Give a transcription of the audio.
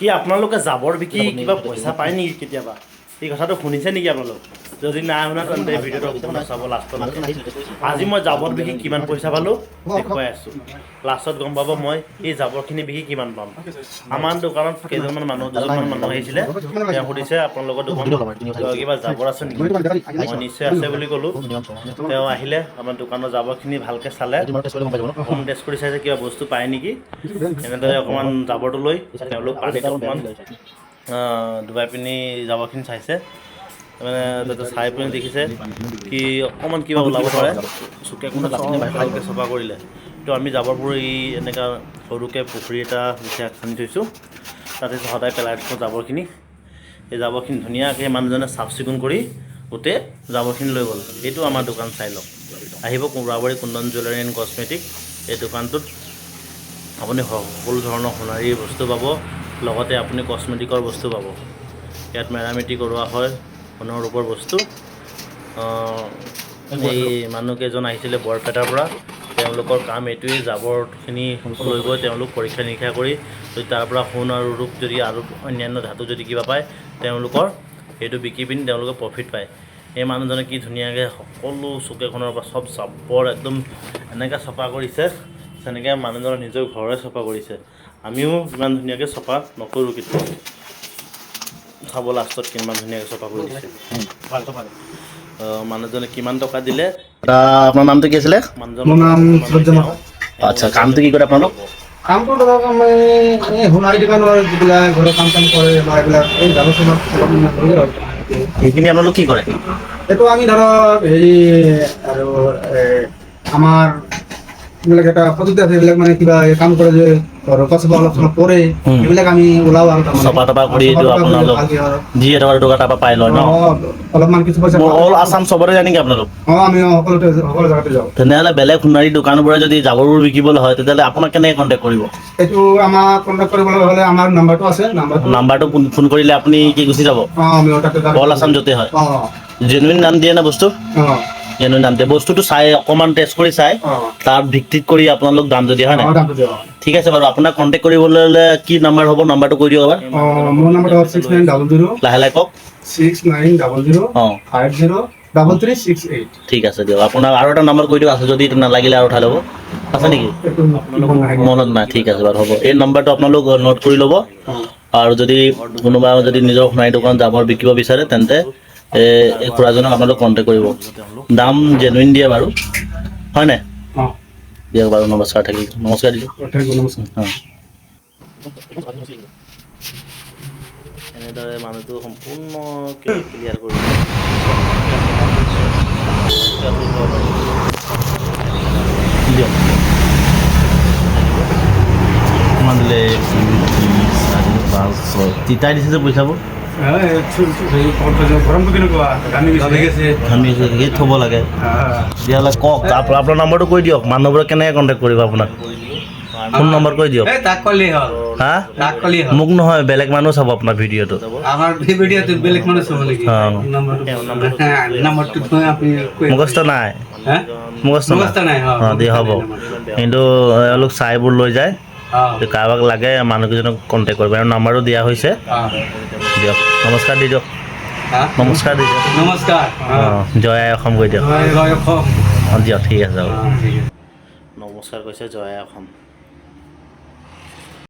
কি আপোনালোকে জাবৰ বিকি কিবা পইচা পায় নেকি কেতিয়াবা? এই কথাটো শুনিছে নেকি আপোনালোক? যদি নাই শুনা তেন্তে ভিডিঅ'টো সম্পূৰ্ণ চাব লাষ্টলৈকে। আজি মই জাবৰ বিকি কিমান পইচা পালোঁ দেখুৱাই আছোঁ। লাষ্টত গম পাব মই এই জাবৰখিনি বিকি কিমান পাম। আমাৰ দোকানত কেইজনমান দুজনমান মানুহ আহিছিলে। তেওঁ সুধিছে আপোনালোকৰ দোকানত কিবা জাবৰ আছে নেকি? মই নিশ্চয় আছে বুলি ক'লোঁ। তেওঁ আহিলে আমাৰ দোকানৰ জাবৰখিনি ভালকৈ চালে, হোম টেষ্ট কৰি চাইছে কিবা বস্তু পায় নেকি। এনেদৰে অকণমান জাবৰটো লৈ তেওঁলোক পানীত অকণমান ডুবাই পিনি জাবৰখিনি চাইছে। মানে তাতে চাই পিনি দেখিছে কি অকণমান কিবা ওলাব পাৰে, চুকে কোণে ভালকৈ চফা কৰিলে। তো আমি জাবৰবোৰ এনেকুৱা সৰুকৈ পুখুৰী এটা খান্দি থৈছোঁ, তাতে সদায় পেলাই থৈছোঁ জাবৰখিনি। এই জাবৰখিনি ধুনীয়াকৈ মানুহজনে চাফ চিকুণ কৰি গোটেই জাবৰখিনি লৈ গ'ল। এইটো আমাৰ দোকান চাই লওক। আহিব কোমৰাবাৰী কুন্দন জুৱেলাৰী এণ্ড কছমেটিক। এই দোকানটোত আপুনি সকলো ধৰণৰ সোণাৰী বস্তু পাব, লগতে আপুনি কছমেটিকৰ বস্তু পাব। ইয়াত মেৰামতি কৰোৱা হয় সোণৰ ৰূপৰ বস্তু। এই মানুহকেইজন আহিছিলে বৰপেটাৰ পৰা। তেওঁলোকৰ কাম এইটোৱেই, জাবৰখিনি লৈ গৈ তেওঁলোক পৰীক্ষা নিৰীক্ষা কৰি যদি তাৰ পৰা সোণ আৰু ৰূপ যদি আৰু অন্যান্য ধাতু যদি কিবা পায়, তেওঁলোকৰ সেইটো বিকি পিনি তেওঁলোকে প্ৰফিট পায়। এই মানুহজনে কি ধুনীয়াকৈ সকলো চুকেখনৰ পৰা চব জাবৰ একদম এনেকৈ চফা কৰিছে, তেনেকৈ মানুহজনৰ নিজৰ ঘৰে চফা কৰিছে। আমিও ইমান ধুনীয়াকৈ চফা নকৰোঁ কেতিয়াও। চাব লাষ্টত কিমান ধুনীয়াকৈ চফা কৰি দিছে। মানুহজনে কিমান টকা দিলে। আপোনাৰ নামটো কি আছিলে? মোৰ নাম আচ্ছা, কামটো কি কৰে আপোনালোক? কামটো ধৰক আমি এই সোণাৰী দোকানৰ যিবিলাক ঘৰৰ কাম কৰে বা এইবিলাক এই জাবৰ সেইখিনি আপোনালোক কি কৰে? এইটো আমি ধৰক হেৰি আৰু আমাৰ এইবিলাক এটা পদ্ধতি আছে, এইবিলাক মানে কিবা কাম কৰে যে ৰপা চপা অলপ চলপ পৰে, এইবিলাক আমি ওলাও আৰু চফা তফা কৰি আপোনালোক যি এটকা দুটকা তাৰপৰা পাই লয় ন? অলপমান কিছু পইচা অল আছাম চবতে যায় নেকি আপোনালোক? আমি সকলো জেগাতে যাওঁ। তেনেহ'লে বেলেগ সোণাৰী দোকানবোৰে যদি জাবৰবোৰ বিকিবলৈ হয় তেতিয়াহ'লে আপোনাক কেনেকৈ কণ্টেক্ট কৰিব? এইটো আমাক কণ্টেক্ট কৰিবলৈ হ'লে আমাৰ নাম্বাৰটো আছে। নাম্বাৰটো ফোন কৰিলে আপুনি কি গুচি যাব? অল আছাম য'তে হয়। জেনুইন দাম দিয়ে না বস্তু? জেনুইন দাম দিয়ে। বস্তুটো চাই অকণমান টেষ্ট কৰি চাই তাৰ ভিত্তিত কৰি আপোনালোক দাম যদি হয় নাই? ঠিক আছে বাৰু। আপোনাক কণ্টেক্ট কৰিবলৈ হ'লে কি নাম্বাৰ হ'ব? নাম্বাৰটো কৈ দিয়ক এবাৰ। মোৰ নাম্বাৰটো 6900 লাহে লাহে কওক। 6900 ঠিক আছে দিয়ক। আপোনাক আৰু এটা নাম্বাৰ কৈ দিয়ক, আছে যদি নালাগিলে আৰু উঠাই ল'ব। আছে নেকি? মনত নাই। ঠিক আছে বাৰু, হ'ব। এই নাম্বাৰটো আপোনালোক নোট কৰি ল'ব। আৰু যদি কোনোবা যদি নিজৰ সোণাৰী দোকান জাবৰ বিকিব বিচাৰে তেন্তে এই খুৰাজনক আপোনালোক কণ্টেক্ট কৰিব। দাম জেনুইন দিয়ে বাৰু, হয় নাই? দিয়ক বাৰু, নমস্কাৰ থাকিল। নমস্কাৰ দিয়ক। এনেদৰে মানুহটো সম্পূৰ্ণ ক্লিয়াৰ কৰিব। দিয়ক কিমান দিলে? 4, 5, 6 তিতাই দিছে যে পইচাবোৰ। থ'ব লাগে। তেতিয়াহ'লে কওক, আপোনাৰ নম্বৰটো কৈ দিয়ক। মানুহবোৰে কেনেকৈ কণ্টেক্ট কৰিব আপোনাক? ফোন নম্বৰ কৈ দিয়ক। হা? মোক নহয়, বেলেগ মানুহ চাব আপোনাৰ ভিডিঅ'টো। মুখস্থ নাই? মুখস্থ নাই? অঁ দিয়া, হ'ব। কিন্তু এওঁলোক চাইবোৰ লৈ যায়। কাৰোবাক লাগে মানুহকেইজনক কণ্টেক্ট কৰিব। আৰু নাম্বাৰটো দিয়া হৈছে। দিয়ক, নমস্কাৰ দি দিয়ক। নমস্কাৰ দি দিয়ক। অঁ, জয় আই অসম কৈ দিয়ক। অঁ দিয়ক, ঠিক আছে। নমস্কাৰ কৈছে, জয় আই অসম।